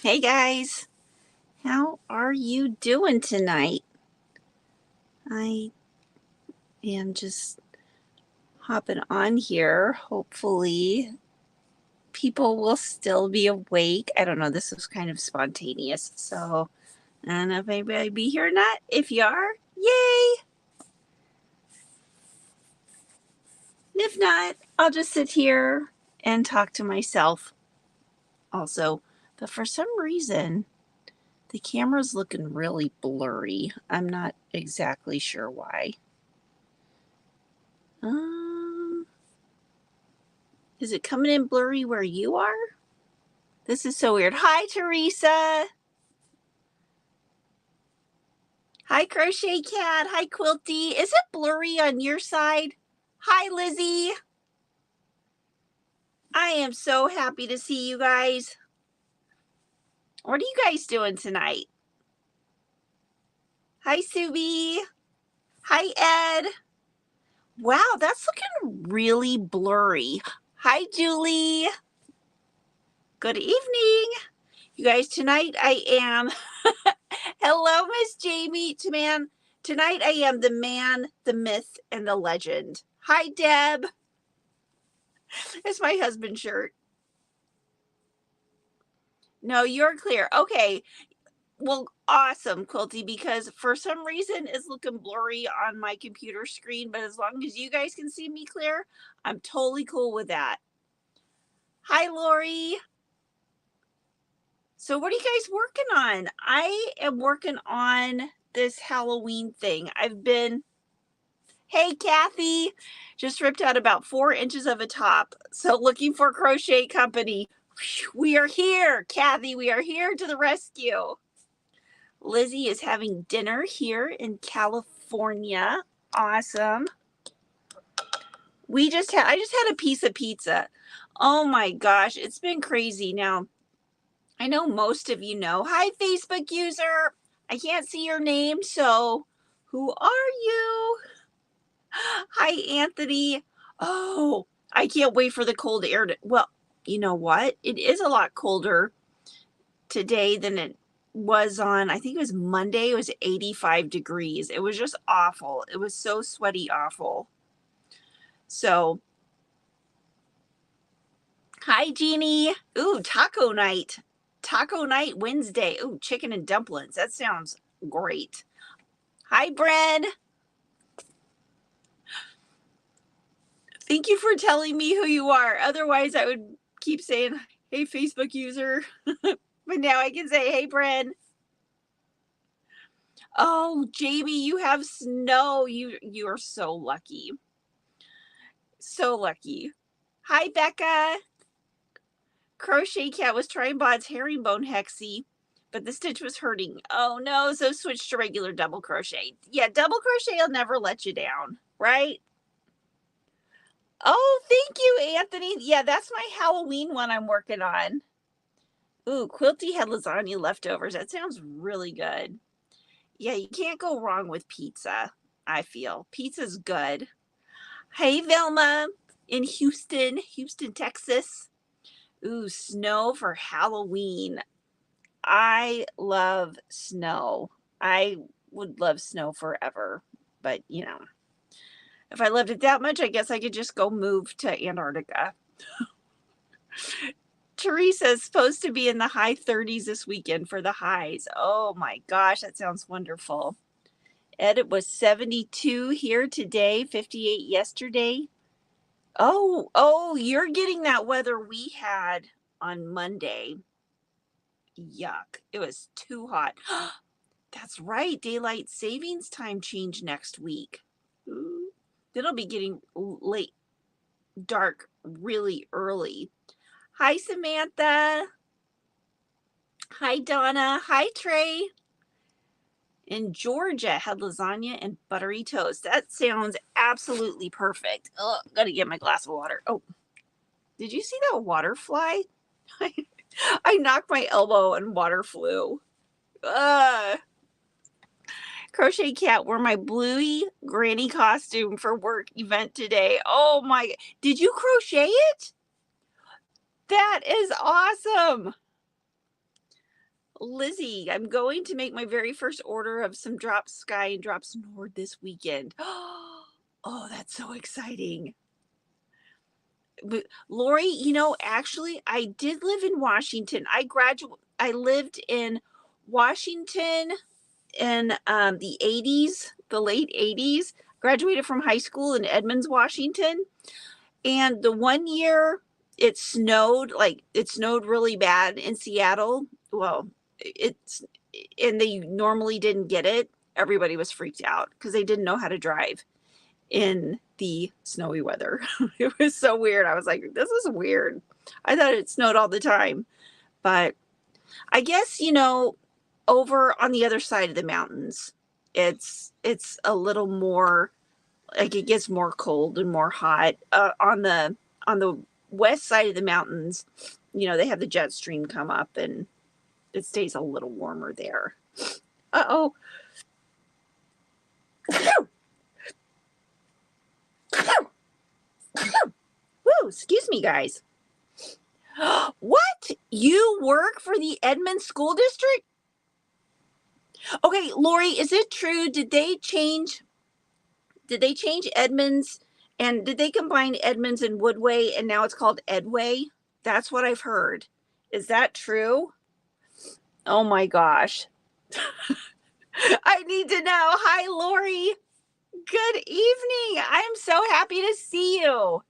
Hey guys, how are you doing tonight? I am just hopping on here. Hopefully, people will still be awake. I don't know, this was kind of spontaneous, so I don't know if anybody will be here or not. If you are, yay! If not, I'll just sit here and talk to myself also. But for some reason, the camera's looking really blurry. I'm not exactly sure why. Um, Is it coming in blurry where you are? This is so weird. Hi, Teresa. Hi, Crochet Cat. Hi, Quilty. Is it blurry on your side? Hi, Lizzie. I am so happy to see you guys. What are you guys doing tonight? Hi, Subi. Hi, Ed. Wow, that's looking really blurry. Hi, Julie. Good evening. You guys, tonight I am hello, Miss Jamie. Tonight I am the man, the myth, and the legend. Hi, Deb. It's my husband's shirt. No, you're clear. Okay. Well, awesome, Quilty, because for some reason it's looking blurry on my computer screen, but as long as you guys can see me clear, I'm totally cool with that. Hi, Lori. So what are you guys working on? I am working on this Halloween thing. Hey, Kathy, just ripped out about 4 inches of a top. So looking for crochet company. We are here, Kathy. We are here to the rescue. Lizzie is having dinner here in California. Awesome. I just had a piece of pizza. Oh my gosh, it's been crazy. Now, I know most of you know. Hi, Facebook user. I can't see your name, so who are you? Hi, Anthony. Oh, I can't wait for the cold air to. Well, you know what? It is a lot colder today than it was on, I think it was Monday. It was 85 degrees. It was just awful. It was so sweaty, awful. So, hi, Jeannie. Ooh, taco night. Taco night Wednesday. Ooh, chicken and dumplings. That sounds great. Hi, Bren. Thank you for telling me who you are. Otherwise, I would keep saying, hey, Facebook user. But now I can say, hey, Bren. Oh, Jamie, you have snow. You are so lucky. So lucky. Hi, Becca. Crochet Cat was trying Bod's herringbone hexie, but the stitch was hurting. Oh no, so switched to regular double crochet. Yeah, double crochet will never let you down, right? Oh, thank you, Anthony. Yeah, that's my Halloween one I'm working on. Ooh, Quilty had lasagna leftovers. That sounds really good. Yeah, you can't go wrong with pizza, I feel. Pizza's good. Hey, Velma in Houston, Texas. Ooh, snow for Halloween. I love snow. I would love snow forever. But, if I loved it that much, I guess I could just go move to Antarctica. Teresa is supposed to be in the high 30s this weekend for the highs. Oh my gosh, that sounds wonderful. Ed, it was 72 here today, 58 yesterday. Oh, you're getting that weather we had on Monday. Yuck. It was too hot. That's right. Daylight savings time change next week. Ooh. Then it'll be getting late, dark really early. Hi, Samantha. Hi, Donna. Hi, Trey. In Georgia, had lasagna and buttery toast. That sounds absolutely perfect. Oh, gotta get my glass of water. Oh, did you see that water fly? I knocked my elbow and water flew. Crochet Cat wore my bluey granny costume for work event today. Oh my, did you crochet it? That is awesome. Lizzie, I'm going to make my very first order of some Drop Sky and Drops Nord this weekend. Oh, that's so exciting. But Lori, you know, actually, I did live in Washington. I lived in Washington in the 80s, the late 80s. Graduated from high school in Edmonds, Washington. And the one year it snowed, like it snowed really bad in Seattle. Well, it's and they normally didn't get it. Everybody was freaked out because they didn't know how to drive in the snowy weather. It was so weird. I was like, this is weird. I thought it snowed all the time. But I guess, you know, over on the other side of the mountains, it's a little more like it gets more cold and more hot. On the west side of the mountains, you know, they have the jet stream come up and it stays a little warmer there. Uh-oh. Woo, excuse me, guys. What? You work for the Edmonds School District? Okay, Lori, is it true? Did they change Edmonds, and did they combine Edmonds and Woodway and now it's called Edway? That's what I've heard. Is that true? Oh my gosh. I need to know. Hi, Lori. Good evening. I'm so happy to see you.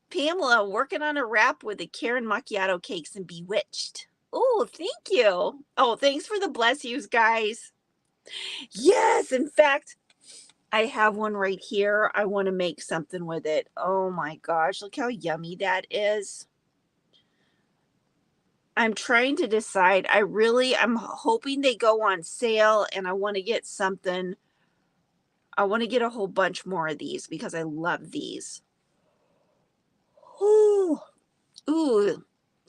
Pamela working on a wrap with the Karen Macchiato cakes and Bewitched. Oh, thank you. Oh, thanks for the bless yous, guys. Yes, in fact, I have one right here. I want to make something with it. Oh my gosh, look how yummy that is. I'm trying to decide. I'm hoping they go on sale and I want to get something. I want to get a whole bunch more of these because I love these. Ooh,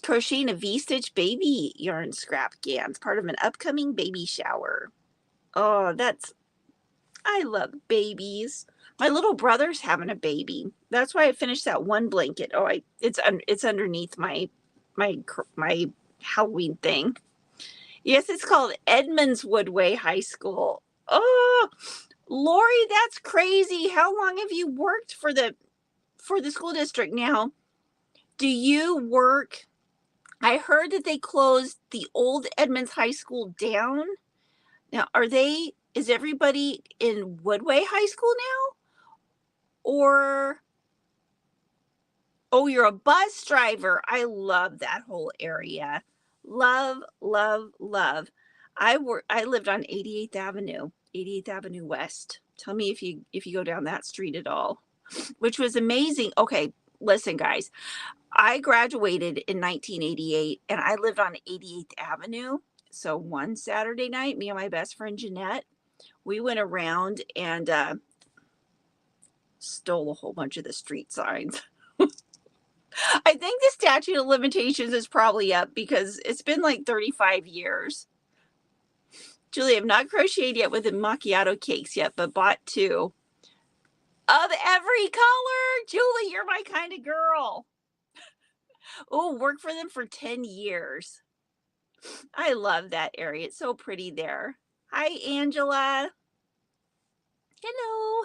crocheting a V-stitch baby yarn scrap gans, part of an upcoming baby shower. Oh, I love babies. My little brother's having a baby. That's why I finished that one blanket. Oh, it's underneath my Halloween thing. Yes, it's called Edmonds Woodway High School. Oh, Lori, that's crazy. How long have you worked for the school district now? Do you work? I heard that they closed the old Edmonds High School down. Now, is everybody in Woodway High School now? Or, oh, you're a bus driver. I love that whole area. Love, love, love. I lived on 88th Avenue West. Tell me if you go down that street at all, which was amazing. Okay, listen, guys. I graduated in 1988 and I lived on 88th Avenue. So one Saturday night, me and my best friend Jeanette, we went around and stole a whole bunch of the street signs. I think the statute of limitations is probably up because it's been like 35 years. Julie, I've not crocheted yet with the macchiato cakes yet, but bought 2 of every color. Julie, you're my kind of girl. Oh, worked for them for 10 years. I love that area. It's so pretty there. Hi, Angela. Hello.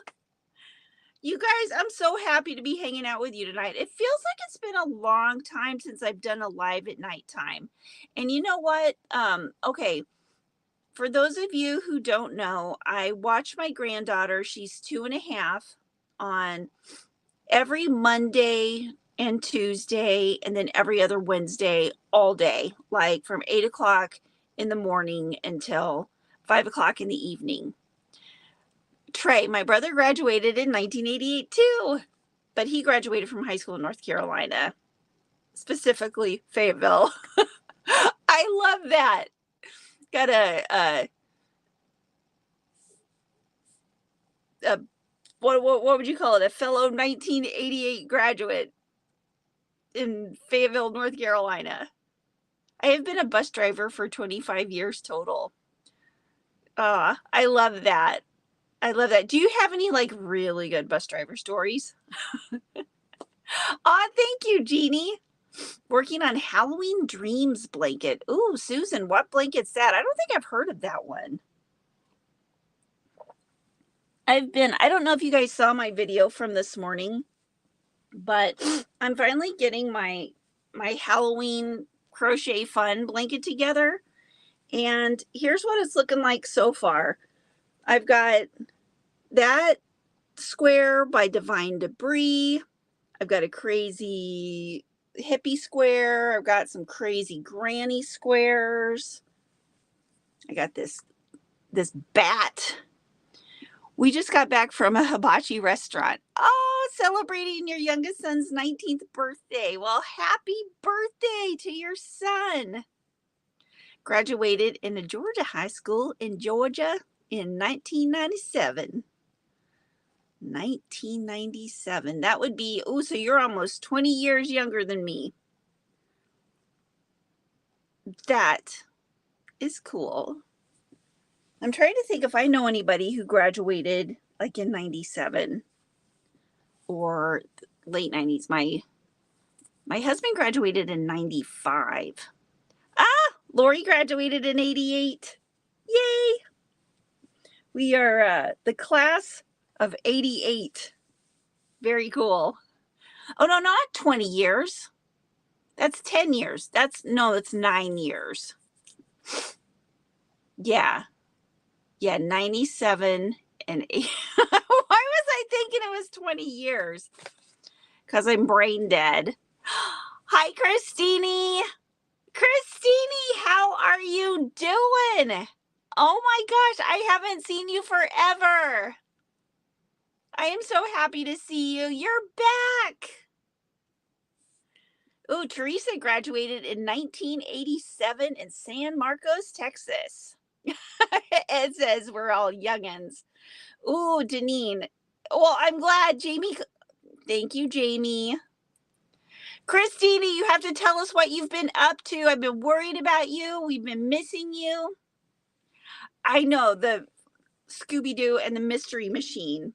You guys, I'm so happy to be hanging out with you tonight. It feels like it's been a long time since I've done a live at nighttime. And you know what? Okay. For those of you who don't know, I watch my granddaughter. She's 2.5 on every Monday and Tuesday, and then every other Wednesday all day, like from 8 o'clock in the morning until 5 o'clock in the evening. Trey, my brother, graduated in 1988 too, but he graduated from high school in North Carolina, specifically Fayetteville. I love that. Got a what would you call it? A fellow 1988 graduate in Fayetteville, North Carolina. I have been a bus driver for 25 years total. I love that. I love that. Do you have any like really good bus driver stories? Thank you, Jeannie. Working on Halloween Dreams blanket. Ooh, Susan, what blanket's that? I don't think I've heard of that one. I don't know if you guys saw my video from this morning, but I'm finally getting my Halloween Crochet Fun blanket together. And here's what it's looking like so far. I've got that square by Divine Debris. I've got a crazy hippie square. I've got some crazy granny squares. I got this bat. We just got back from a hibachi restaurant. Oh, celebrating your youngest son's 19th birthday. Well, happy birthday to your son. Graduated in a Georgia high school in Georgia in 1997. 1997. That would be, oh, so you're almost 20 years younger than me. That is cool. I'm trying to think if I know anybody who graduated like in 97 or late 90s. My husband graduated in 95. Lori graduated in 88. Yay! We are the class of 88. Very cool. Oh, no, not 20 years. That's 10 years. That's 9 years. Yeah. Yeah, 97 and 8. Why was I thinking it was 20 years? Because I'm brain dead. Hi, Christine. Christine, how are you doing? Oh my gosh, I haven't seen you forever. I am so happy to see you. You're back. Ooh, Teresa graduated in 1987 in San Marcos, Texas. It says we're all youngins. Ooh, Deneen. Well, I'm glad, Jamie. Thank you, Jamie. Christina, you have to tell us what you've been up to. I've been worried about you. We've been missing you. I know, the Scooby-Doo and the Mystery Machine.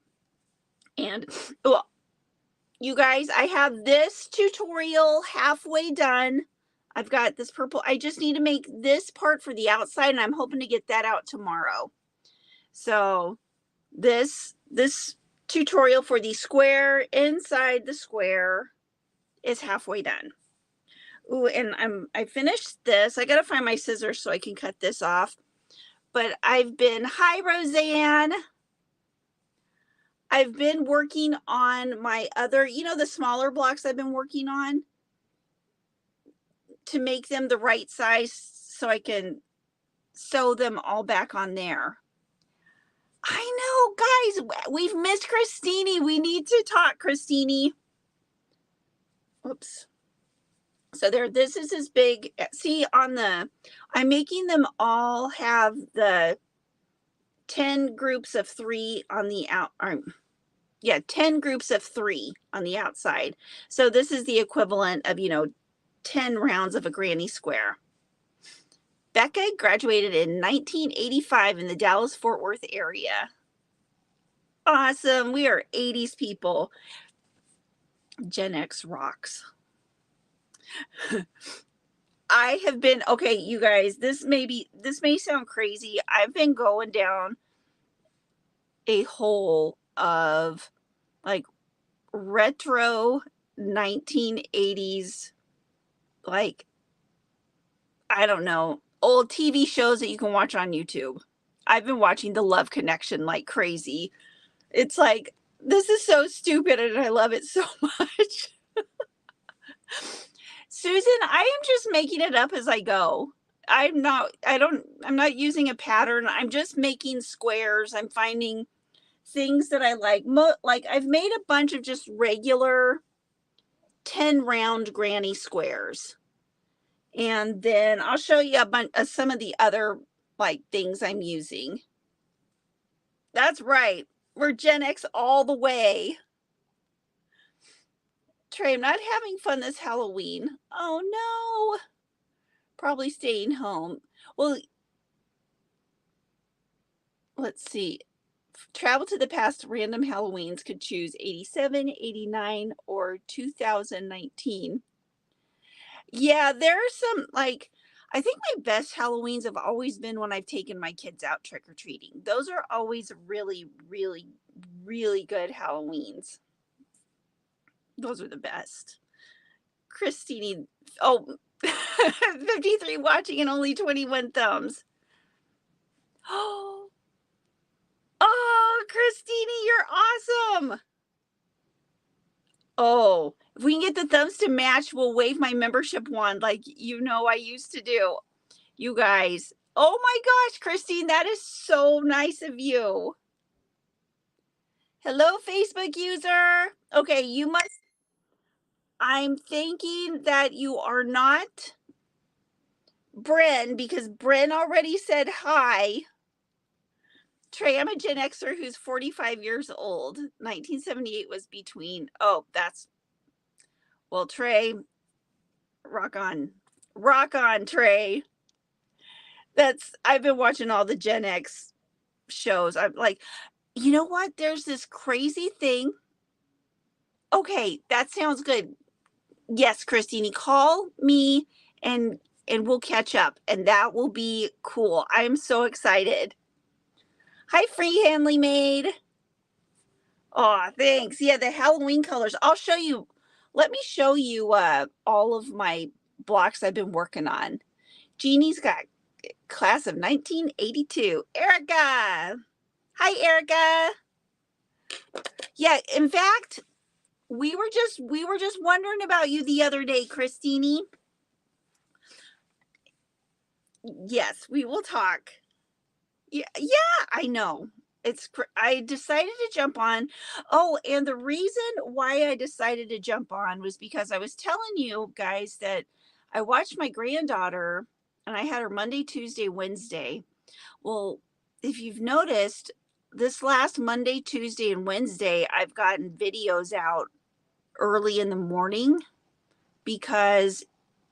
And, well, you guys, I have this tutorial halfway done. I've got this purple. I just need to make this part for the outside, and I'm hoping to get that out tomorrow. So this tutorial for the square inside the square is halfway done. Ooh, and I finished this. I gotta find my scissors so I can cut this off. But hi, Roseanne. I've been working on my other, the smaller blocks I've been working on to make them the right size so I can sew them all back on there. I know, guys, we've missed Christine. We need to talk, Christine. Oops. So this is as big. See, I'm making them all have the 10 groups of 3 on the 10 groups of 3 on the outside. So this is the equivalent of, 10 rounds of a granny square. Becca graduated in 1985 in the Dallas-Fort Worth area. Awesome. We are 80s people. Gen X rocks. I have been, okay, you guys, this may sound crazy. I've been going down a hole of like retro 1980s, like, I don't know, old TV shows that you can watch on YouTube. I've been watching The Love Connection like crazy. It's like, this is so stupid and I love it so much. Susan, I am just making it up as I go. I'm not using a pattern. I'm just making squares. I'm finding things that I like. Like I've made a bunch of just regular 10 round granny squares. And then I'll show you a bunch of some of the other like things I'm using. That's right. We're Gen X all the way. Trey, I'm not having fun this Halloween. Oh no. Probably staying home. Well, let's see. Travel to the past random Halloweens could choose 87, 89, or 2019. Yeah, there are some, like, I think my best Halloweens have always been when I've taken my kids out trick or treating. Those are always really, really, really good Halloweens. Those are the best. Christine, oh, 53 watching and only 21 thumbs. Oh, Christine, you're awesome. Oh, if we can get the thumbs to match, we'll wave my membership wand like I used to do. You guys. Oh my gosh, Christine, that is so nice of you. Hello, Facebook user. Okay, I'm thinking that you are not Bren because Bren already said hi. Trey, I'm a Gen Xer who's 45 years old. 1978 was between, well, Trey, rock on. Rock on, Trey. I've been watching all the Gen X shows. I'm like, you know what? There's this crazy thing. Okay, that sounds good. Yes, Christine, call me and we'll catch up and that will be cool. I'm so excited. Hi, Free Handley Maid. Oh, thanks. Yeah, the Halloween colors. I'll show you. Let me show you all of my blocks I've been working on. Jeannie's got class of 1982. Erica. Hi, Erica. Yeah, in fact, we were just wondering about you the other day, Christine. Yes, we will talk. Yeah, yeah, I know. I decided to jump on. Oh, and the reason why I decided to jump on was because I was telling you guys that I watched my granddaughter and I had her Monday, Tuesday, Wednesday. Well, if you've noticed, this last Monday, Tuesday, and Wednesday, I've gotten videos out early in the morning because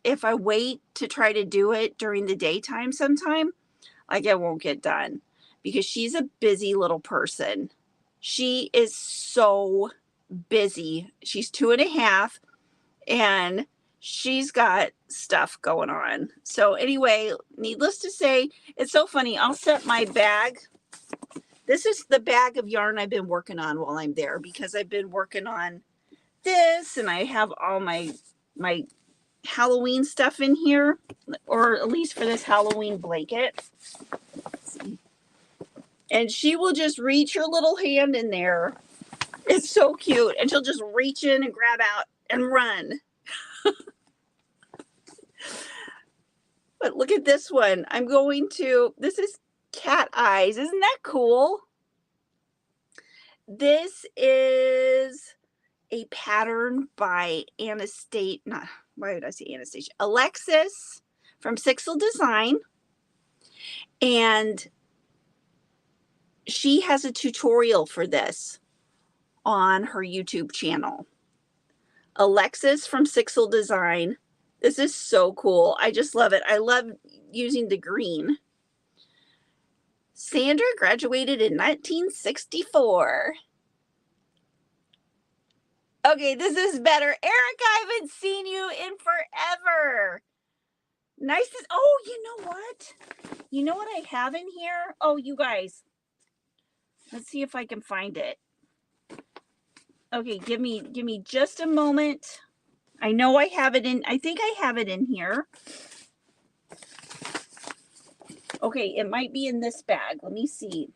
if I wait to try to do it during the daytime sometime, like it won't get done because she's a busy little person. She is so busy. She's 2.5 and she's got stuff going on. So anyway, needless to say, it's so funny. I'll set my bag. This is the bag of yarn I've been working on while I'm there because I've been working on this and I have all my Halloween stuff in here, or at least for this Halloween blanket. And she will just reach her little hand in there. It's so cute. And she'll just reach in and grab out and run. But look at this one. This is cat eyes. Isn't that cool? This is a pattern by why did I say Anastasia? Alexis from Sixel Design. And she has a tutorial for this on her YouTube channel. Alexis from Sixel Design. This is so cool. I just love it. I love using the green. Sandra graduated in 1964. Okay, this is better. Erica, I haven't seen you in forever. Nice. Oh, you know what? You know what I have in here? Oh, you guys. Let's see if I can find it. Okay, give me just a moment. I know I have it in, I think I have it in here. Okay, it might be in this bag. Let me see.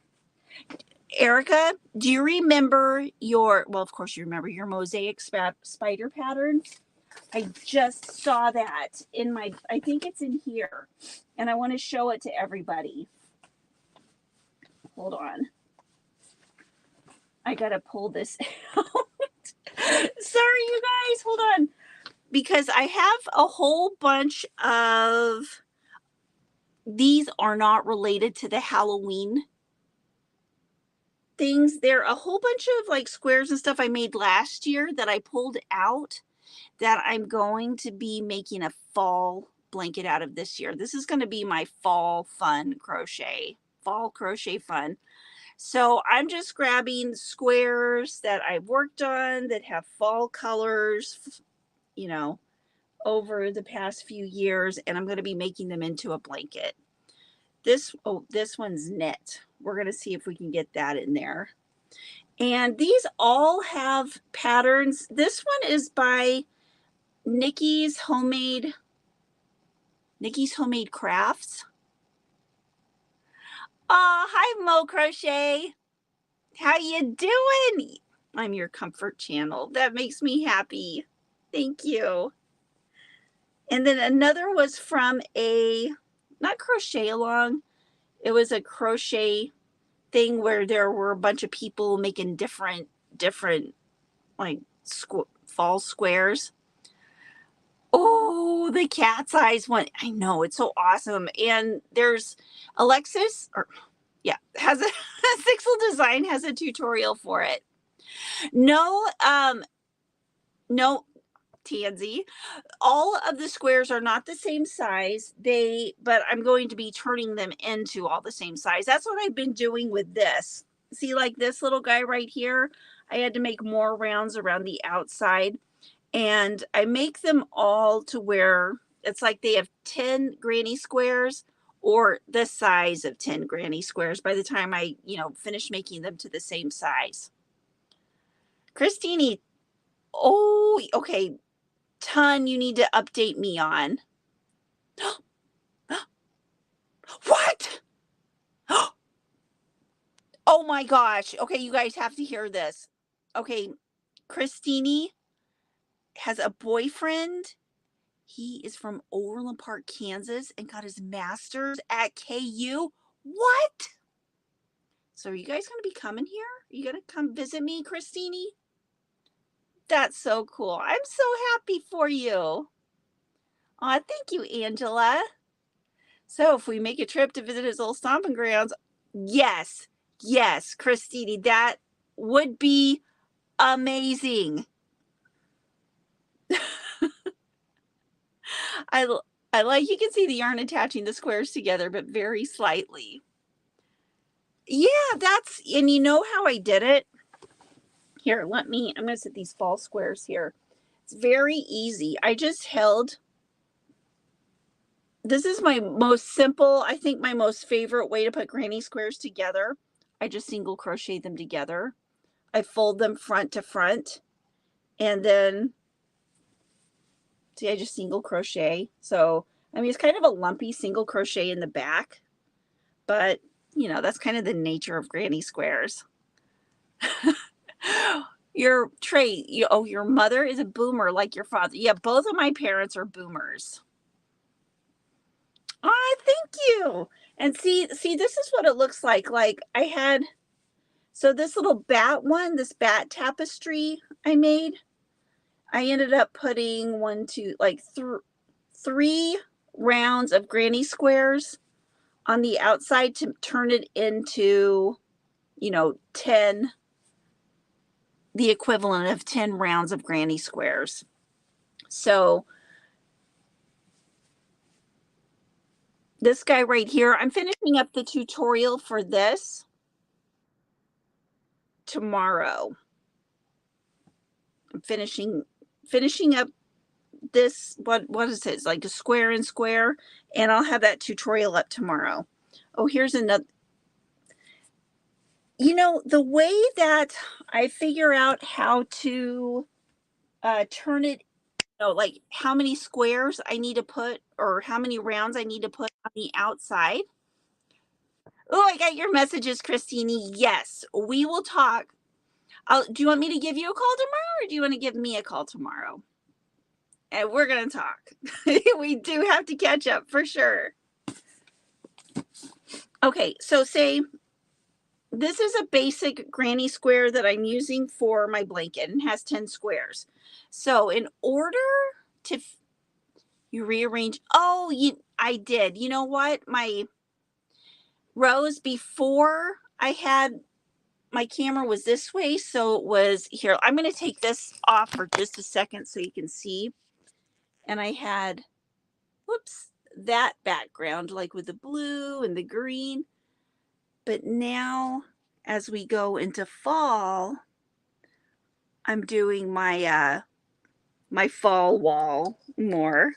Erica, do you remember well, of course you remember your mosaic spider pattern? I just saw that I think it's in here. And I want to show it to everybody. Hold on. I got to pull this out. Sorry, you guys. Hold on. Because I have a whole bunch of, these are not related to the Halloween things. They're a whole bunch of like squares and stuff I made last year that I pulled out that I'm going to be making a fall blanket out of this year. This is going to be my fall crochet fun. So I'm just grabbing squares that I've worked on that have fall colors, over the past few years, and I'm going to be making them into a blanket. This one's knit. We're going to see if we can get that in there. And these all have patterns. This one is by Nikki's Homemade Crafts. Oh, hi Mo Crochet. How you doing? I'm your comfort channel. That makes me happy. Thank you. And then another was from not crochet along. It was a crochet thing where there were a bunch of people making different like fall squares. Oh, the cat's eyes one. I know, it's so awesome. And there's Alexis, or yeah, has a Sixel Design has a tutorial for it. No, Tansy. All of the squares are not the same size. But I'm going to be turning them into all the same size. That's what I've been doing with this. See, like this little guy right here, I had to make more rounds around the outside. And I make them all to where it's like they have 10 granny squares or the size of 10 granny squares by the time I, finish making them to the same size. Christine, oh, okay. Ton you need to update me on. What? Oh my gosh. Okay, you guys have to hear this. Okay, Christine has a boyfriend. He is from Overland Park, Kansas, and got his master's at KU. What? So are you guys going to be coming here? Are you going to come visit me, Christine? That's so cool. I'm so happy for you. Aw, thank you, Angela. So if we make a trip to visit his old stomping grounds, yes, Christine, that would be amazing. I like, you can see the yarn attaching the squares together, but very slightly. Yeah, and you know how I did it? Here, I'm going to set these fall squares here. It's very easy. I just held, this is my most simple, I think my most favorite way to put granny squares together. I just single crochet them together. I fold them front to front, and then, see, I just single crochet. So, I mean, it's kind of a lumpy single crochet in the back, but, that's kind of the nature of granny squares. Your mother is a boomer like your father. Yeah, both of my parents are boomers. Oh, thank you. And see, this is what it looks like. Like I had, so this little bat one, this bat tapestry I made, I ended up putting three rounds of granny squares on the outside to turn it into, 10, the equivalent of 10 rounds of granny squares. So this guy right here, I'm finishing up the tutorial for this tomorrow. I'm finishing up this, what is it? It's like a square and square, and I'll have that tutorial up tomorrow. Oh, here's another. The way that I figure out how to turn it, like how many squares I need to put or how many rounds I need to put on the outside. Oh, I got your messages, Christine. Yes, we will talk. Do you want me to give you a call tomorrow, or do you want to give me a call tomorrow? And we're going to talk. We do have to catch up for sure. Okay, so say this is a basic granny square that I'm using for my blanket and has 10 squares. So in order to you rearrange, I did. You know what? My rows before I had my camera was this way, so it was here. I'm going to take this off for just a second so you can see. And I had, that background, like with the blue and the green. But now, as we go into fall, I'm doing my my fall wall more.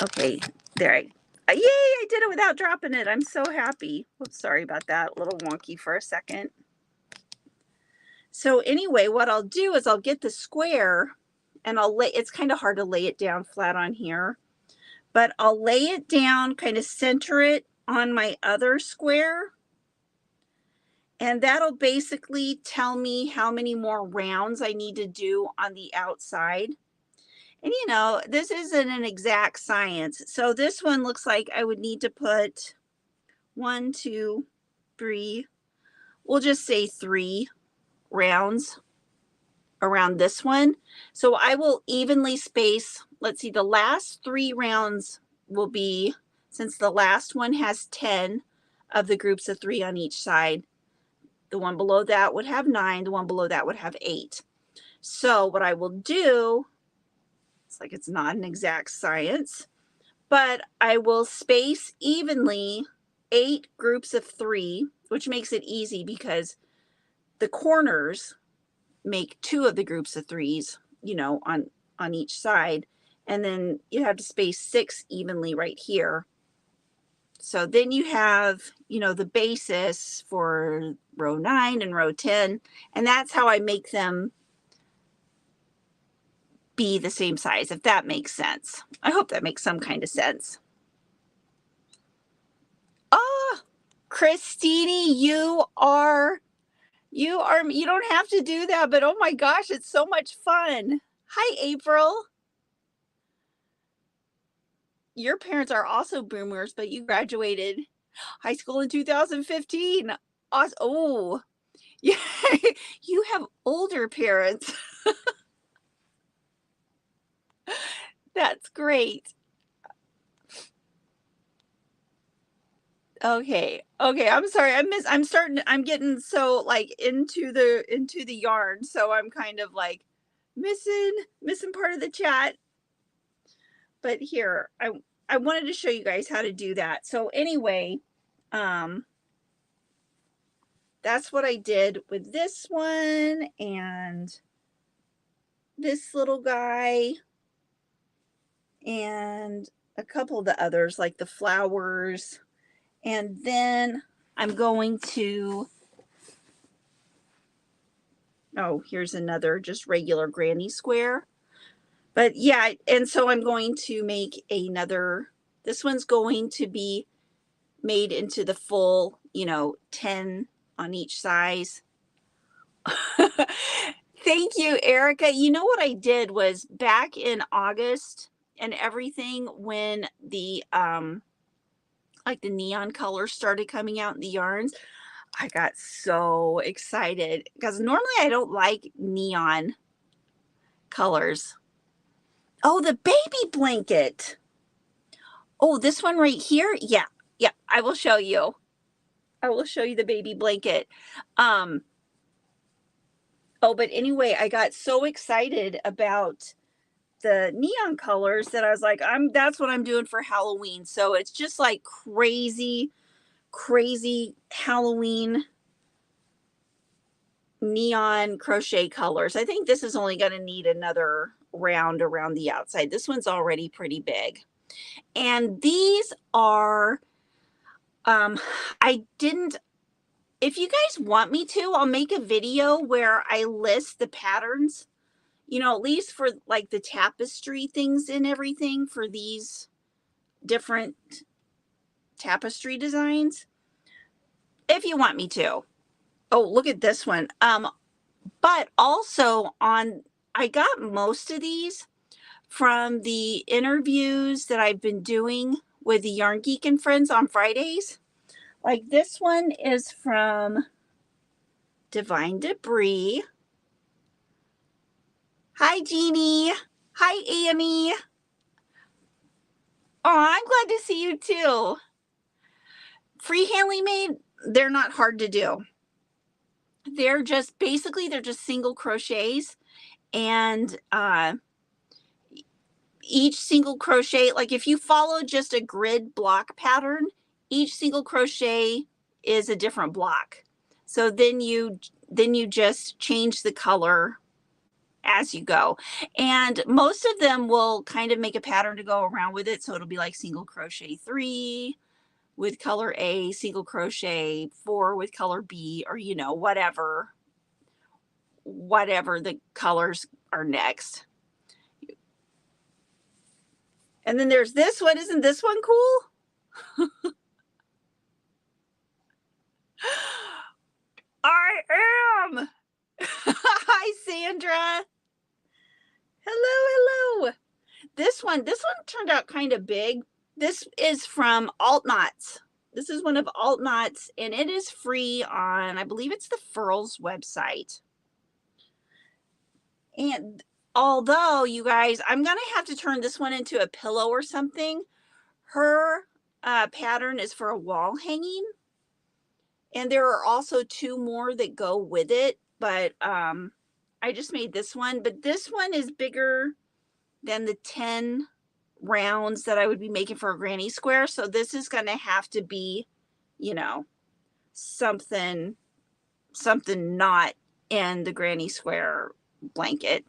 Okay, there yay, I did it without dropping it. I'm so happy. Oops, sorry about that. A little wonky for a second. So anyway, what I'll do is I'll get the square and I'll lay, it's kind of hard to lay it down flat on here, but I'll lay it down, kind of center it on my other square. And that'll basically tell me how many more rounds I need to do on the outside. And you know, this isn't an exact science. So this one looks like I would need to put 1, 2, 3, we'll just say 3 rounds around this one. So I will evenly space, let's see, the last 3 rounds will be, since the last one has 10 of the groups of 3 on each side, the one below that would have 9, the one below that would have 8. So what I will do, it's like it's not an exact science, but I will space evenly 8 groups of 3, which makes it easy because the corners make 2 of the groups of 3s, you know, on each side. And then you have to space 6 evenly right here. So then you have, you know, the basis for row 9 and row 10. And that's how I make them be the same size, if that makes sense. I hope that makes some kind of sense. Oh, Christine, you don't have to do that, but oh my gosh, it's so much fun. Hi, April. Your parents are also boomers, but you graduated high school in 2015. Awesome. Oh, yeah, you have older parents. That's great. Okay. I'm sorry. I'm getting so like into the yarn. So I'm kind of like missing part of the chat. But here, I wanted to show you guys how to do that. So anyway, that's what I did with this one and this little guy and a couple of the others like the flowers. And then I'm going to, oh, here's another just regular granny square. But yeah, and so I'm going to make another, this one's going to be made into the full, you know, 10 on each size. Thank you, Erica. You know what I did was back in August and everything when the like the neon colors started coming out in the yarns, I got so excited because normally I don't like neon colors. Oh, the baby blanket. Oh, this one right here? Yeah, I will show you. I will show you the baby blanket. Oh, but anyway, I got so excited about the neon colors that I was like, that's what I'm doing for Halloween. So it's just like crazy Halloween neon crochet colors. I think this is only going to need another round around the outside. This one's already pretty big. And these are, if you guys want me to, I'll make a video where I list the patterns, you know, at least for like the tapestry things and everything for these different tapestry designs, if you want me to. Oh, look at this one. But also I got most of these from the interviews that I've been doing with the Yarn Geek and Friends on Fridays. Like this one is from Divine Debris. Hi, Jeannie. Hi, Annie. Oh, I'm glad to see you too. Freehand made, they're not hard to do. They're just single crochets, and each single crochet, like if you follow just a grid block pattern, each single crochet is a different block. So then you just change the color as you go. And most of them will kind of make a pattern to go around with it. So it'll be like single crochet 3 with color A, single crochet 4 with color B, or, you know, whatever the colors are next. And then there's this one. Isn't this one cool? I am. Hi, Sandra. Hello. This one turned out kind of big. This is from Alt Knots. This is one of Alt Knots, and it is free on, I believe it's the Furls website. And although, you guys, I'm going to have to turn this one into a pillow or something. Her pattern is for a wall hanging. And there are also 2 more that go with it. But I just made this one. But this one is bigger than the 10 rounds that I would be making for a granny square. So this is going to have to be, you know, something not in the granny square blanket.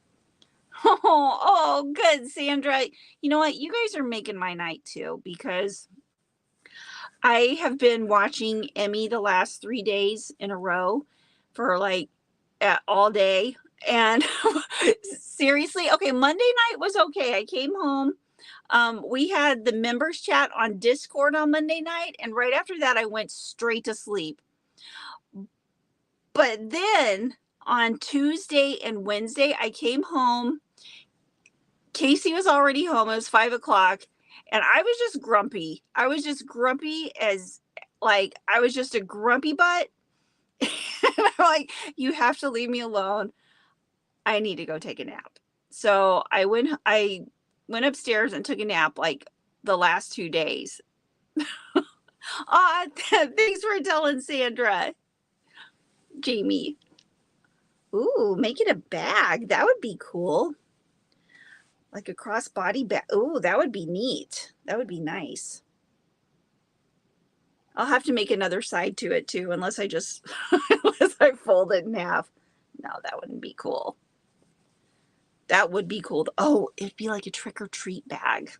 Oh, good, Sandra. You know what? You guys are making my night too, because I have been watching Emmy the last 3 days in a row for like all day. And seriously, okay, Monday night was okay. I came home. We had the members chat on Discord on Monday night, and right after that, I went straight to sleep. But then on Tuesday and Wednesday, I came home. Casey was already home. It was 5 o'clock, and I was just grumpy. I was just grumpy as, like, I was just a grumpy butt. I'm like, you have to leave me alone. I need to go take a nap. So I went upstairs and took a nap like the last 2 days. Thanks for telling Sandra. Jamie. Ooh, make it a bag. That would be cool. Like a crossbody bag. Ooh, that would be neat. That would be nice. I'll have to make another side to it too, unless I fold it in half. No, that wouldn't be cool. That would be cool. Oh, it'd be like a trick or treat bag.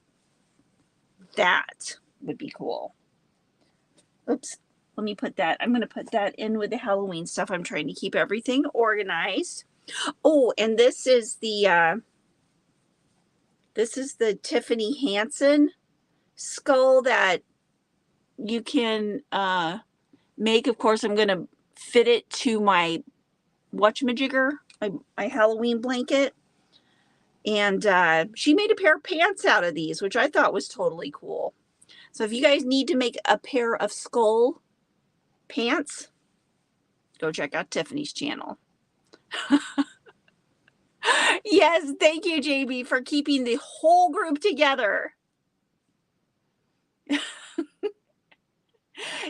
That would be cool. Oops. Let me put that. I'm going to put that in with the Halloween stuff. I'm trying to keep everything organized. Oh, and this is the Tiffany Hansen skull that you can make. Of course, I'm going to fit it to my whatchamajigger, my Halloween blanket. And she made a pair of pants out of these, which I thought was totally cool. So if you guys need to make a pair of skull pants, go check out Tiffany's channel. Yes, thank you, JB, for keeping the whole group together.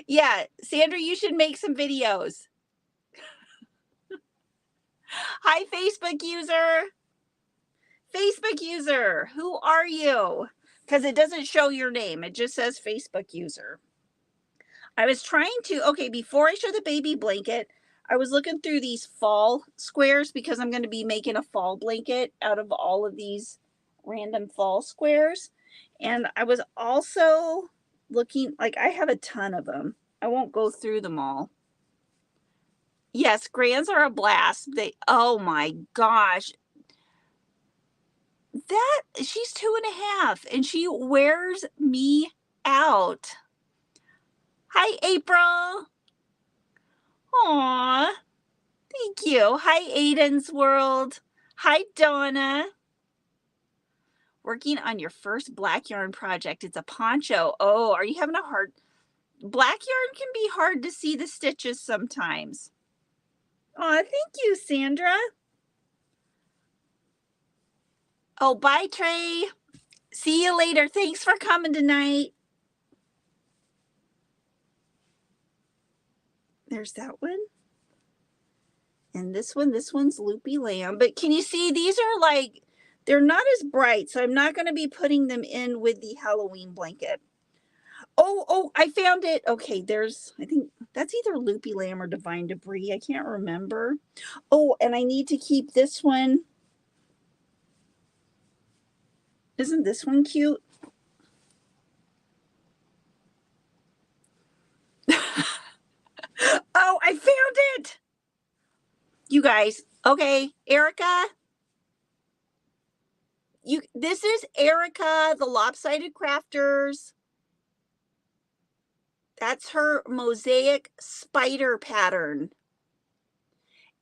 Yeah, Sandra, you should make some videos. Hi, Facebook user, who are you? Because it doesn't show your name. It just says Facebook user. I was trying to, okay, before I show the baby blanket, I was looking through these fall squares because I'm going to be making a fall blanket out of all of these random fall squares. And I was also looking, like, I have a ton of them. I won't go through them all. Yes, grands are a blast. Oh my gosh. She's 2.5 and she wears me out. Hi, April. Aw, thank you. Hi, Aiden's World. Hi, Donna. Working on your first black yarn project. It's a poncho. Oh, are you having a hard... Black yarn can be hard to see the stitches sometimes. Aw, thank you, Sandra. Oh, bye, Trey. See you later. Thanks for coming tonight. There's that one. And this one's Loopy Lamb. But can you see, these are like, they're not as bright, so I'm not going to be putting them in with the Halloween blanket. Oh, I found it. Okay, I think that's either Loopy Lamb or Divine Debris. I can't remember. Oh, and I need to keep this one. Isn't this one cute? Oh, I found it. You guys. Okay, Erica. This is Erica, the Lopsided Crafters. That's her mosaic spider pattern.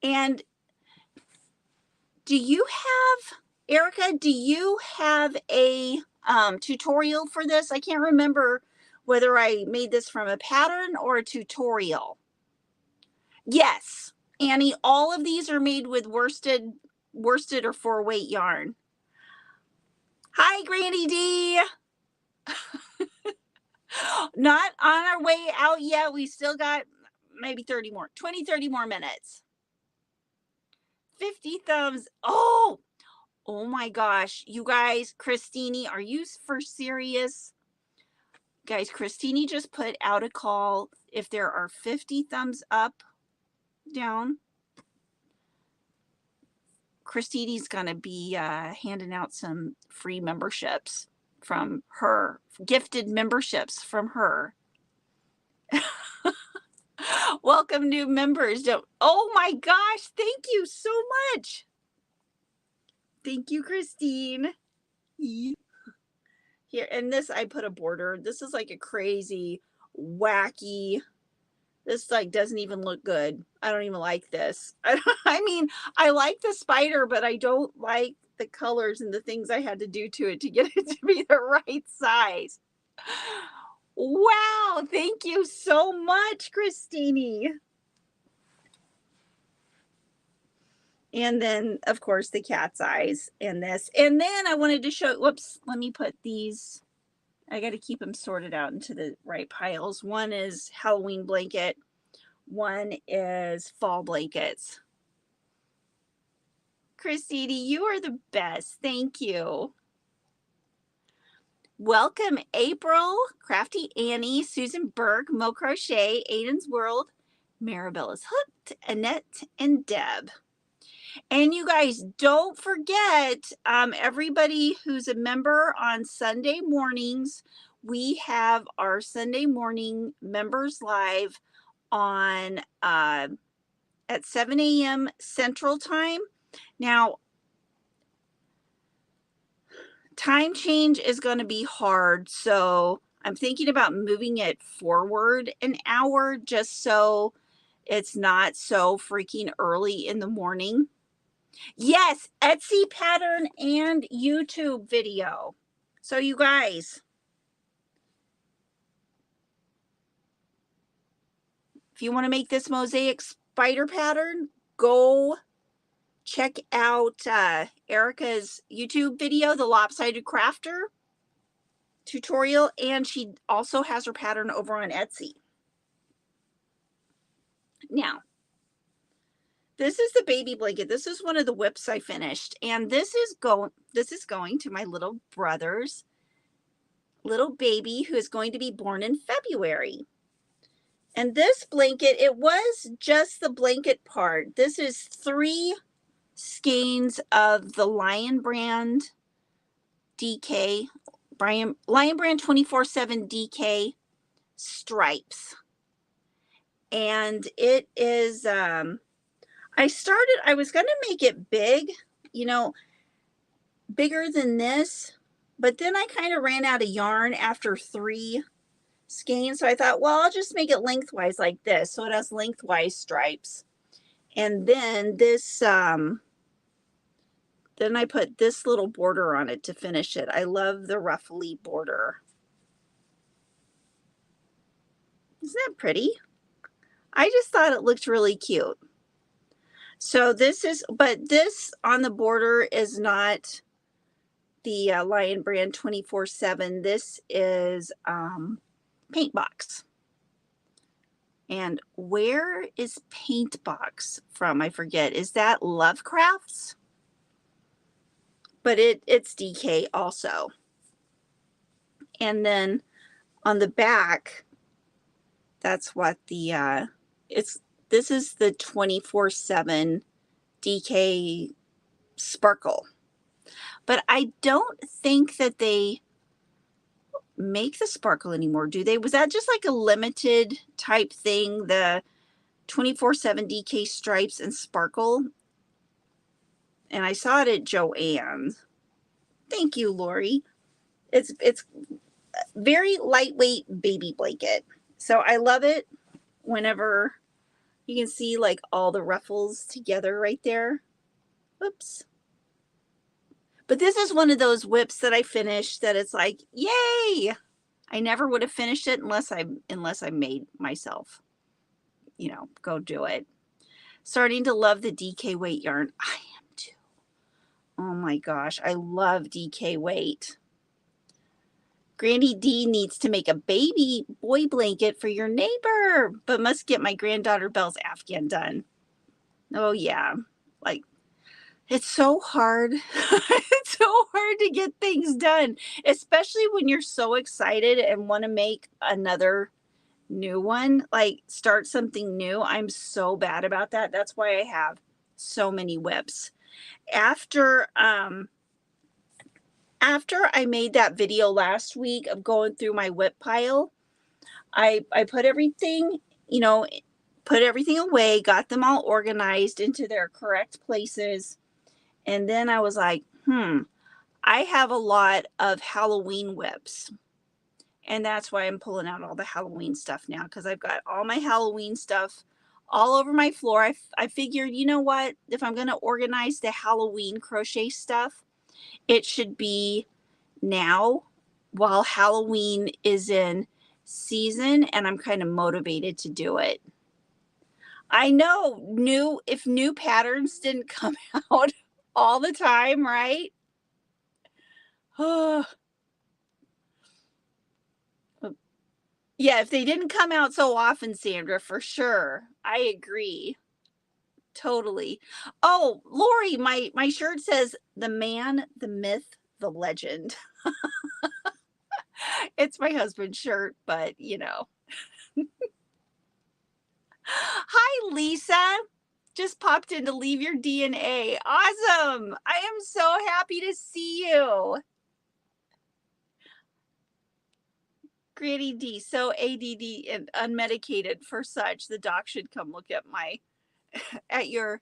And do you have, Erica, do you have a tutorial for this? I can't remember whether I made this from a pattern or a tutorial. Yes, Annie, all of these are made with worsted or 4-weight yarn. Hi, Granny D. Not on our way out yet. We still got maybe 30 more minutes. 50 thumbs. Oh my gosh. You guys, Christine, are you for serious? Guys, Christine just put out a call. If there are 50 thumbs up, down, Christine's going to be handing out some free memberships from her, gifted memberships from her. Welcome new members. Oh my gosh, thank you so much. Thank you, Christine. Here, and this, I put a border. This is like a crazy, wacky, this like doesn't even look good. I don't even like this. I mean, I like the spider, but I don't like the colors and the things I had to do to it to get it to be the right size. Wow, thank you so much, Christine. And then, of course, the cat's eyes and this. And then I wanted to show, whoops, let me put these. I got to keep them sorted out into the right piles. One is Halloween blanket. One is fall blankets. Christine, you are the best. Thank you. Welcome, April, Crafty Annie, Susan Burke, Mo Crochet, Aiden's World, Marabella's Hooked, Annette, and Deb. And you guys, don't forget, everybody who's a member on Sunday mornings, we have our Sunday morning members live on at 7 a.m. Central Time. Now, time change is going to be hard, so I'm thinking about moving it forward an hour just so it's not so freaking early in the morning. Yes, Etsy pattern and YouTube video. So you guys, if you want to make this mosaic spider pattern, go check out Erica's YouTube video, the Lopsided Crafter tutorial, and she also has her pattern over on Etsy. Now, this is the baby blanket. This is one of the whips I finished, and this is going to my little brother's little baby who is going to be born in February. And this blanket, it was just the blanket part. This is 3 skeins of the Lion Brand DK, Lion Brand 24/7 DK stripes. And it is, I was going to make it big, you know, bigger than this, but then I kind of ran out of yarn after 3 skeins. So I thought, well, I'll just make it lengthwise like this. So it has lengthwise stripes. And then this, then I put this little border on it to finish it. I love the ruffly border. Isn't that pretty? I just thought it looked really cute. So this is, but this on the border is not the Lion Brand 24/7. This is Paint Box. And where is Paint Box from? I forget. Is that Lovecrafts? But it's DK also. And then on the back, that's what the this is the 24/7 DK Sparkle. but I don't think that they make the sparkle anymore, do they? Was that just like a limited type thing, the 24/7 DK stripes and sparkle? And I saw it at Joann's. Thank you, Lori. It's very lightweight baby blanket. So I love it whenever you can see like all the ruffles together right there. Oops. But this is one of those whips that I finished that it's like, yay! I never would have finished it unless I made myself, go do it. Starting to love the DK weight yarn. I am too. Oh my gosh, I love DK weight. Granny D needs to make a baby boy blanket for your neighbor, but must get my granddaughter Belle's Afghan done. Oh yeah, like it's so hard. It's so hard to get things done, especially when you're so excited and want to make another new one, like start something new. I'm so bad about that. That's why I have so many whips. After I made that video last week of going through my whip pile, I put everything, put everything away, got them all organized into their correct places. And then I was like, I have a lot of Halloween whips. And that's why I'm pulling out all the Halloween stuff now, because I've got all my Halloween stuff all over my floor. I figured, you know what? If I'm going to organize the Halloween crochet stuff, it should be now while Halloween is in season and I'm kind of motivated to do it. I know if new patterns didn't come out all the time, right? Oh. Yeah, if they didn't come out so often, Sandra, for sure. I agree. Totally. Oh, Lori, my shirt says the man, the myth, the legend. It's my husband's shirt, but Hi, Lisa. Just popped in to leave your DNA. Awesome. I am so happy to see you. Granny D, so ADD and unmedicated for such. The doc should come look at at your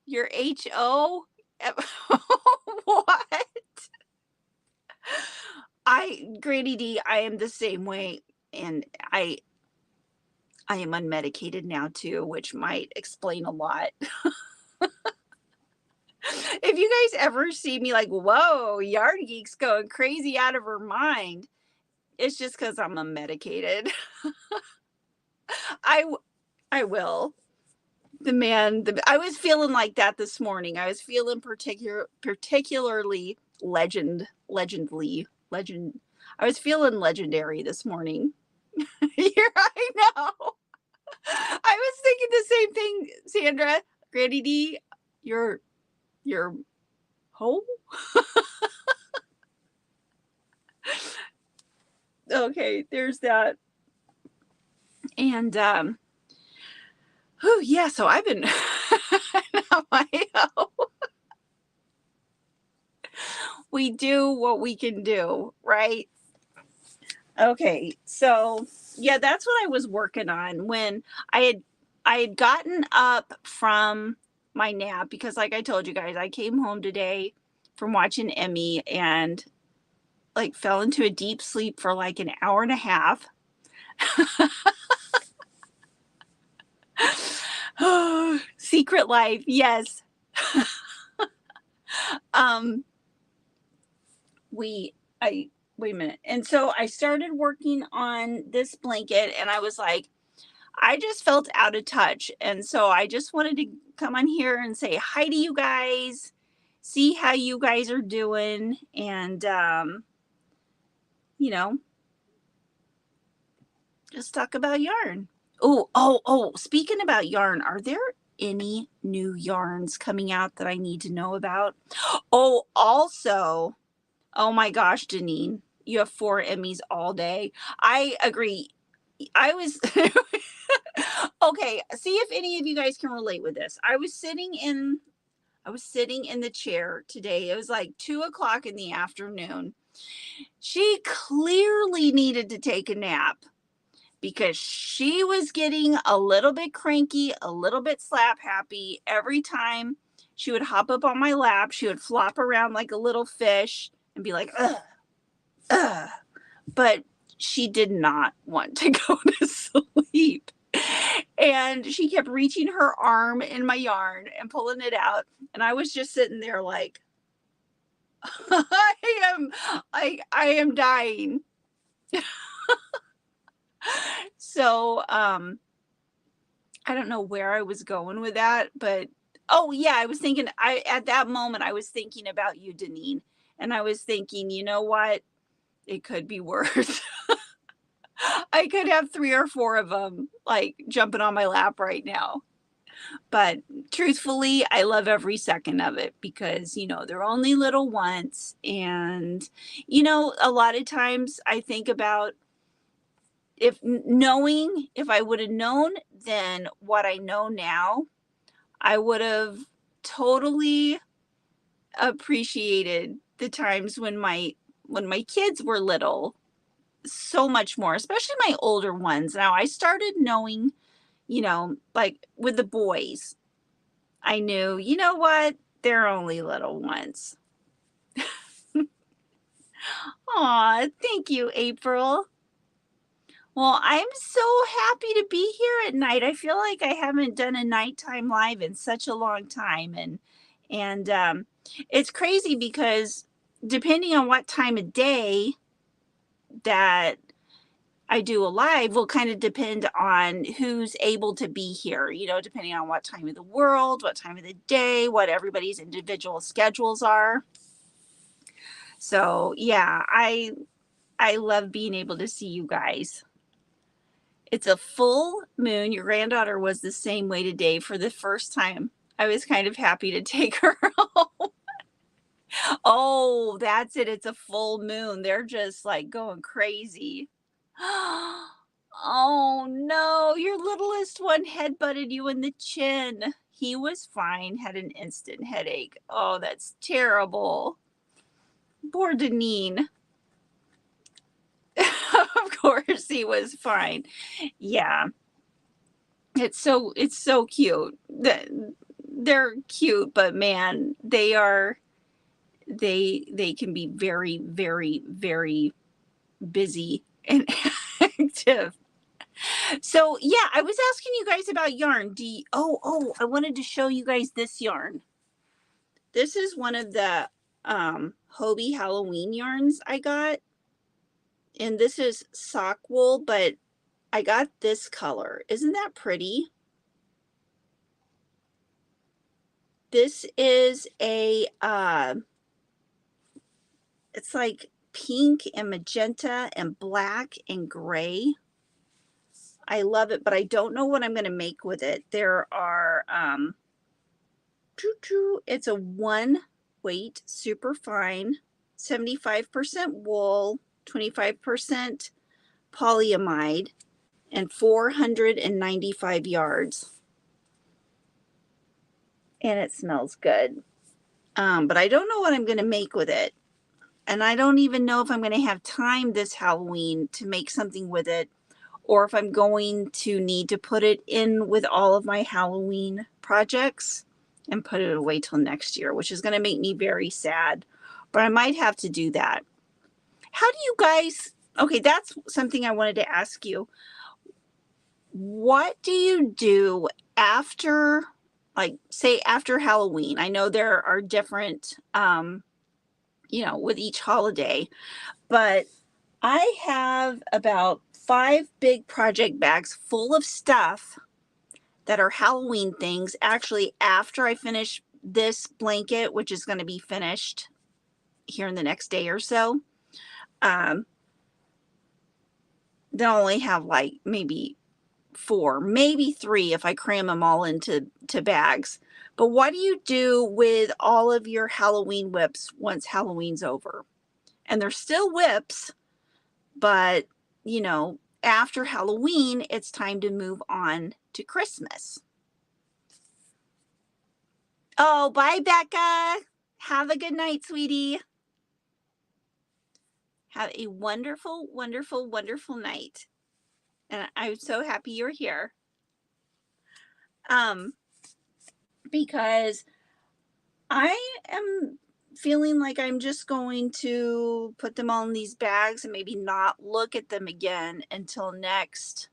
HO. What? Granny D, I am the same way, and I am unmedicated now too, which might explain a lot. If you guys ever see me like, whoa, Yarn Geek's going crazy out of her mind, it's just because I'm unmedicated. I will. I was feeling like that this morning. I was feeling particularly legend. I was feeling legendary this morning. Here I know. I was thinking the same thing, Sandra. Granny D, you're home? Okay, there's that. And yeah, so I've been we do what we can do, right? Okay, so yeah, that's what I was working on when I had gotten up from my nap, because like I told you guys, I came home today from watching Emmy and like fell into a deep sleep for like an hour and a half. Secret life, yes. Wait a minute. And so I started working on this blanket and I was like, I just felt out of touch. And so I just wanted to come on here and say hi to you guys, see how you guys are doing, and just talk about yarn. Oh, speaking about yarn, are there any new yarns coming out that I need to know about? Oh, also, oh my gosh, Janine, you have 4 Emmys all day. I agree. I was okay. See if any of you guys can relate with this. I was sitting in I was sitting in the chair today. It was like 2 o'clock in the afternoon. She clearly needed to take a nap because she was getting a little bit cranky, a little bit slap happy. Every time she would hop up on my lap, she would flop around like a little fish and be like, ugh, ugh. But she did not want to go to sleep. And she kept reaching her arm in my yarn and pulling it out. And I was just sitting there like, I am dying. So, I don't know where I was going with that, but oh yeah, I was thinking at that moment I was thinking about you, Deneen. And I was thinking, you know what? It could be worse. I could have 3 or 4 of them like jumping on my lap right now. But truthfully, I love every second of it because, they're only little once. And, a lot of times I think about if I would have known then what I know now, I would have totally appreciated the times when my kids were little so much more, especially my older ones. Now I started knowing, like with the boys, I knew, you know what? They're only little ones. Aw, thank you, April. Well, I'm so happy to be here at night. I feel like I haven't done a nighttime live in such a long time. And it's crazy because depending on what time of day that I do a live will kind of depend on who's able to be here, depending on what time of the world, what time of the day, what everybody's individual schedules are. So yeah, I love being able to see you guys. It's a full moon. Your granddaughter was the same way today for the first time. I was kind of happy to take her home. Oh, that's it. It's a full moon. They're just like going crazy. Oh no, your littlest one headbutted you in the chin. He was fine, had an instant headache. Oh, that's terrible. Poor Deneen. Of course he was fine. Yeah. It's so cute. They're cute, but man, they can be very, very, very busy and active. So yeah, I was asking you guys about yarn. I wanted to show you guys this yarn. This is one of the Hobie Halloween yarns I got. And this is sock wool, but I got this color. Isn't that pretty? This is a it's like pink and magenta and black and gray. I love it, but I don't know what I'm going to make with it. There are it's a 1 weight, super fine, 75% wool, 25% polyamide, and 495 yards. And it smells good. But I don't know what I'm going to make with it. And I don't even know if I'm going to have time this Halloween to make something with it, or if I'm going to need to put it in with all of my Halloween projects and put it away till next year, which is going to make me very sad. But I might have to do that. How do you guys, okay, that's something I wanted to ask you. What do you do after, like, say after Halloween? I know there are different, with each holiday, but I have about 5 big project bags full of stuff that are Halloween things. Actually, after I finish this blanket, which is going to be finished here in the next day or so, they'll only have like maybe 4, maybe 3 if I cram them all into bags. But what do you do with all of your Halloween whips once Halloween's over? And they're still whips, but after Halloween, it's time to move on to Christmas. Oh, bye, Becca. Have a good night, sweetie. Have a wonderful, wonderful, wonderful night. And I'm so happy you're here. Because I am feeling like I'm just going to put them all in these bags and maybe not look at them again until next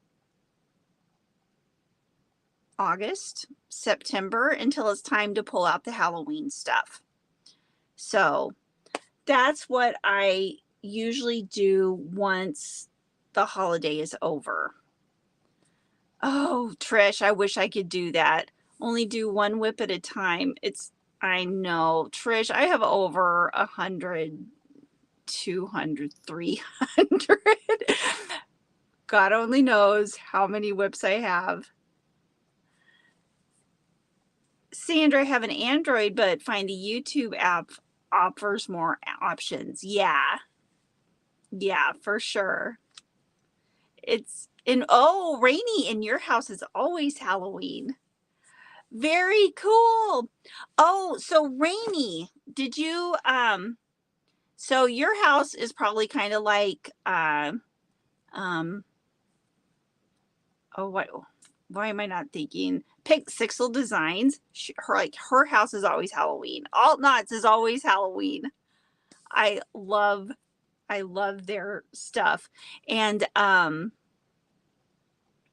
August, September, until it's time to pull out the Halloween stuff. So that's what I usually do once the holiday is over. Oh, Trish, I wish I could do that. Only do one whip at a time. I know, Trish, I have over 100, 200, 300. God only knows how many whips I have. Sandra, I have an Android, but find the YouTube app offers more options. Yeah, for sure. Oh, Rainy, in your house is always Halloween. Very cool. Oh, so Rainy, did you, so your house is probably kind of like, oh, why am I not thinking? Pick Sixel Designs. Her house is always Halloween. Alt Knots is always Halloween. I love their stuff. And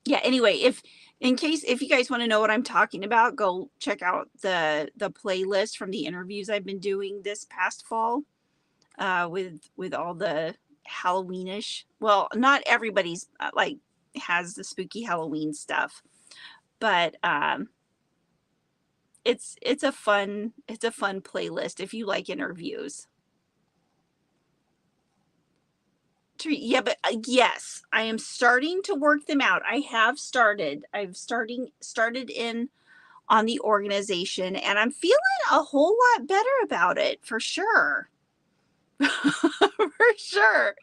yeah, anyway, if you guys want to know what I'm talking about, go check out the playlist from the interviews I've been doing this past fall with all the Halloweenish. Well, not everybody's like has the spooky Halloween stuff, but it's a fun playlist if you like interviews. Yeah, but yes, I am starting to work them out. I have started. I've started in on the organization, and I'm feeling a whole lot better about it, for sure. For sure.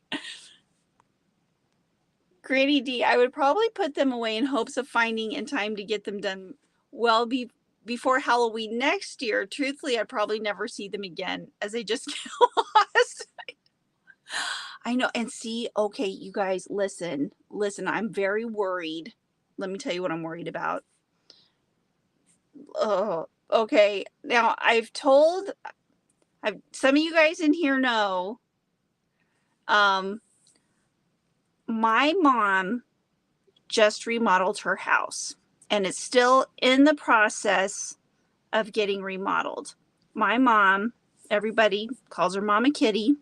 Granny D, I would probably put them away in hopes of finding in time to get them done well before Halloween next year. Truthfully, I'd probably never see them again as they just get lost. I know. And see, okay, you guys, listen, I'm very worried. Let me tell you what I'm worried about. Oh, okay. Now some of you guys in here know, my mom just remodeled her house, and it's still in the process of getting remodeled. My mom, everybody calls her Mama Kitty,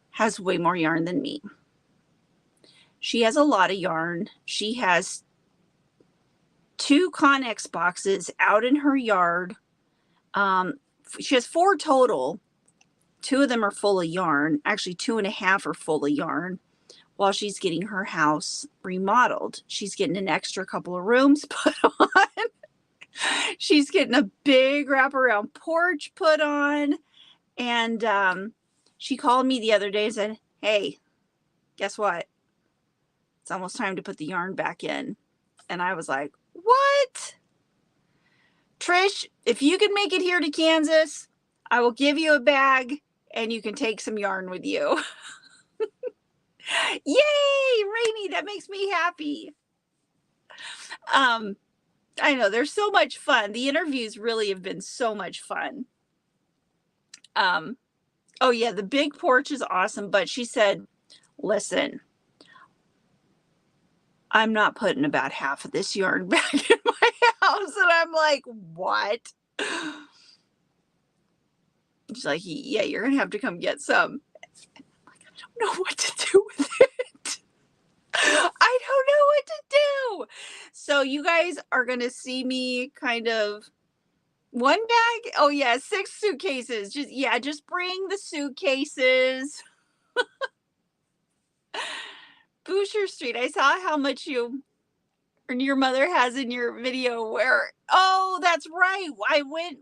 has way more yarn than me. She has a lot of yarn. She has 2 Connex boxes out in her yard. She has 4 total. 2 of them are full of yarn. Actually, 2.5 are full of yarn. While she's getting her house remodeled, she's getting an extra couple of rooms put on. She's getting a big wraparound porch put on. And she called me the other day and said, hey, guess what? It's almost time to put the yarn back in. And I was like, what? Trish, if you can make it here to Kansas, I will give you a bag and you can take some yarn with you. Yay, Rainy, that makes me happy. I know, they're so much fun. The interviews really have been so much fun. Oh yeah, the big porch is awesome, but she said, listen, I'm not putting about half of this yarn back in my house. And I'm like, what? She's like, yeah, you're going to have to come get some. And I'm like, I don't know what to do with it. I don't know what to do. So you guys are going to see me kind of one bag. Oh yeah, 6 suitcases. Just bring the suitcases. Boucher Street. I saw how much your mother has in your video where, oh, that's right.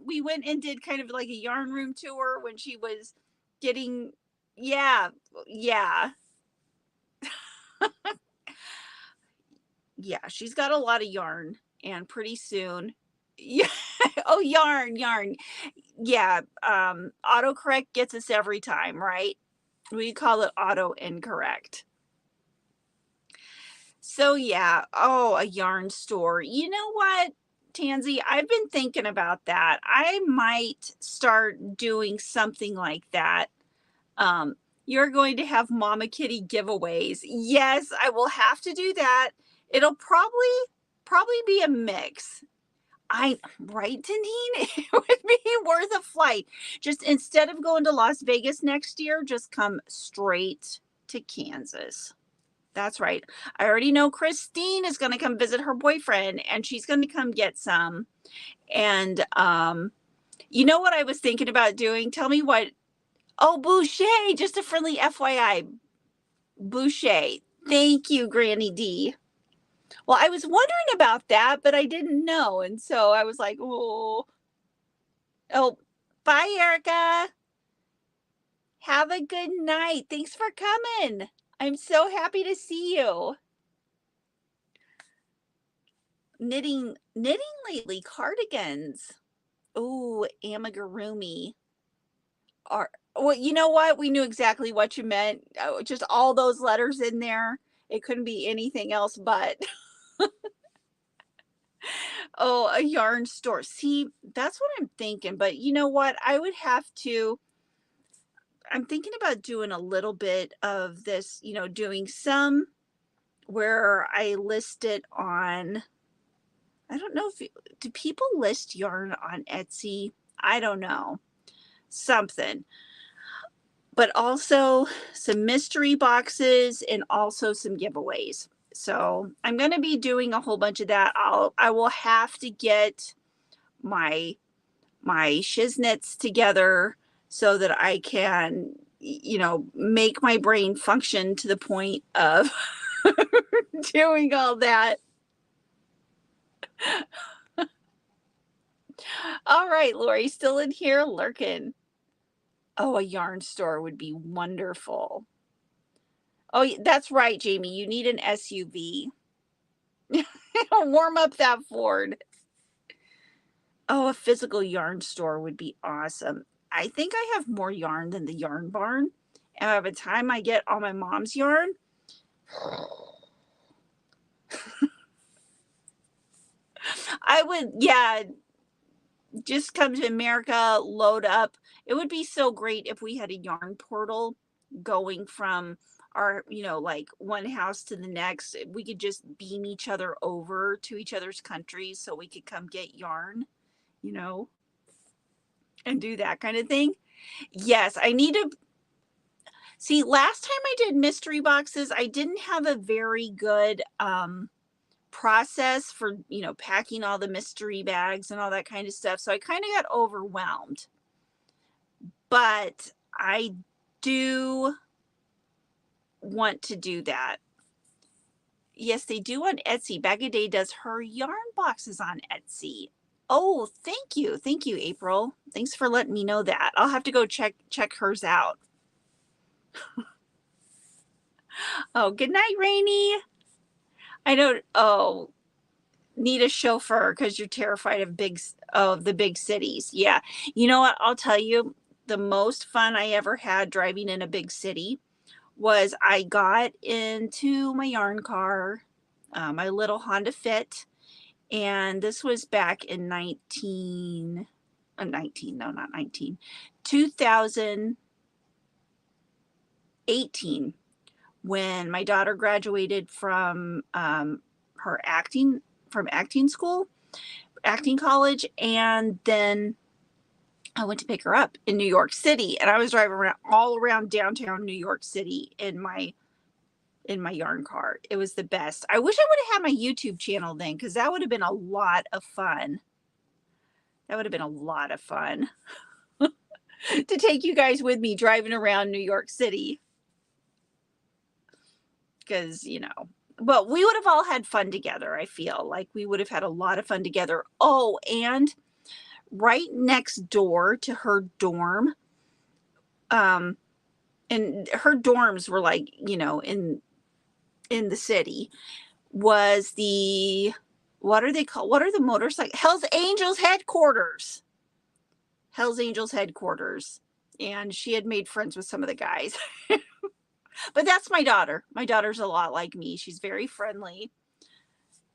We went and did kind of like a yarn room tour when she was getting, yeah. Yeah, she's got a lot of yarn, and pretty soon, yeah, Oh, yarn, yarn. Yeah, autocorrect gets us every time, right? We call it auto incorrect. So yeah, oh, a yarn store. You know what, Tansy? I've been thinking about that. I might start doing something like that. Um, you're going to have Mama Kitty giveaways. Yes, I will have to do that. It'll probably be a mix. I right, Deneen? It would be worth a flight. Just instead of going to Las Vegas next year, just come straight to Kansas. That's right. I already know Christine is going to come visit her boyfriend and she's going to come get some. And you know what I was thinking about doing? Tell me what. Oh, Boucher, just a friendly FYI. Boucher. Thank you, Granny D. Well, I was wondering about that, but I didn't know. And so I was like, oh, bye, Erica. Have a good night. Thanks for coming. I'm so happy to see you. Knitting lately, cardigans. Ooh, amigurumi. Or well, you know what? We knew exactly what you meant. Just all those letters in there. It couldn't be anything else but. Oh, a yarn store. See, that's what I'm thinking. But you know what? I'm thinking about doing a little bit of this, doing some where I list it on, I don't know do people list yarn on Etsy? I don't know. Something. But also some mystery boxes and also some giveaways. So I'm going to be doing a whole bunch of that. I will have to get my shiznits together so that I can, make my brain function to the point of doing all that. All right, Lori, still in here lurking. Oh, a yarn store would be wonderful. Oh, that's right, Jamie. You need an SUV. Warm up that Ford. Oh, a physical yarn store would be awesome. I think I have more yarn than the yarn barn. And by the time I get all my mom's yarn, I would, yeah, just come to America, load up. It would be so great if we had a yarn portal going from our, like one house to the next. We could just beam each other over to each other's countries so we could come get yarn, and do that kind of thing. Yes, I need to see. Last time I did mystery boxes, I didn't have a very good process for, packing all the mystery bags and all that kind of stuff. So I kind of got overwhelmed. But I do want to do that. Yes, they do on Etsy. Bag a Day does her yarn boxes on Etsy. Oh, thank you. Thank you, April. Thanks for letting me know that. I'll have to go check hers out. Oh, good night, Rainy. I don't, oh, need a chauffeur because you're terrified of the big cities. Yeah. You know what? I'll tell you, the most fun I ever had driving in a big city was I got into my yarn car, my little Honda Fit, and this was back in 2018, when my daughter graduated from her acting school, acting college, and then I went to pick her up in New York City, and I was driving all around downtown New York City in my yarn car. It was the best. I wish I would have had my YouTube channel then, because that would have been a lot of fun. That would have been a lot of fun to take you guys with me driving around New York City. Because, but we would have all had fun together. I feel like we would have had a lot of fun together. Oh, and right next door to her dorm, and her dorms were like, in the city, was the what are they called? What are the motorcycle? Hell's Angels headquarters. Hell's Angels headquarters. And she had made friends with some of the guys. But that's my daughter. My daughter's a lot like me. She's very friendly.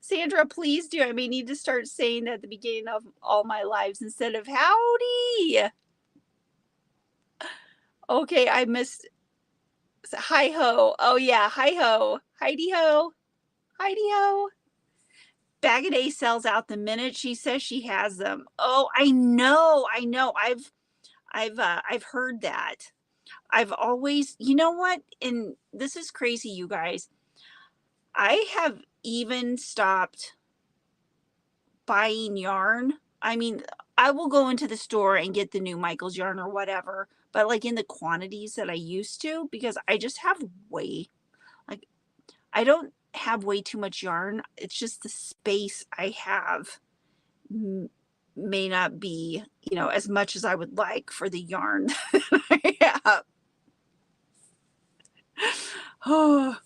Sandra, please do. I may need to start saying that at the beginning of all my lives instead of howdy. Okay, I missed hi ho. Oh yeah, hi ho. Heidi ho. Heidi ho. Bag a Day sells out the minute she says she has them. Oh, I know. I've heard that. I've always, you know what? And this is crazy, you guys. I have even stopped buying yarn. I mean, I will go into the store and get the new Michael's yarn or whatever, but like in the quantities that I used to, because I just have like, I don't have way too much yarn. It's just the space I have may not be, as much as I would like for the yarn that I have. Oh.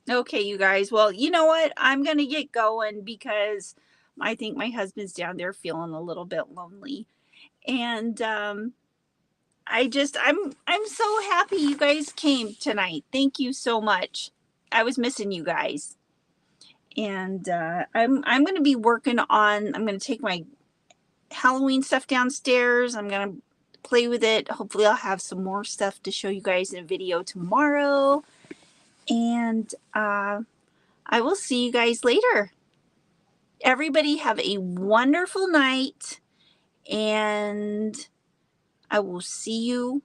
Okay, you guys. Well, you know what? I'm going to get going because I think my husband's down there feeling a little bit lonely. And I'm so happy you guys came tonight. Thank you so much. I was missing you guys. And I'm going to be working on, I'm going to take my Halloween stuff downstairs. I'm going to play with it. Hopefully I'll have some more stuff to show you guys in a video tomorrow. And I will see you guys later. Everybody have a wonderful night, and I will see you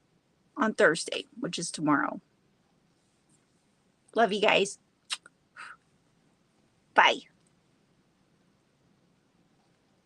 on Thursday, which is tomorrow. Love you guys. Bye.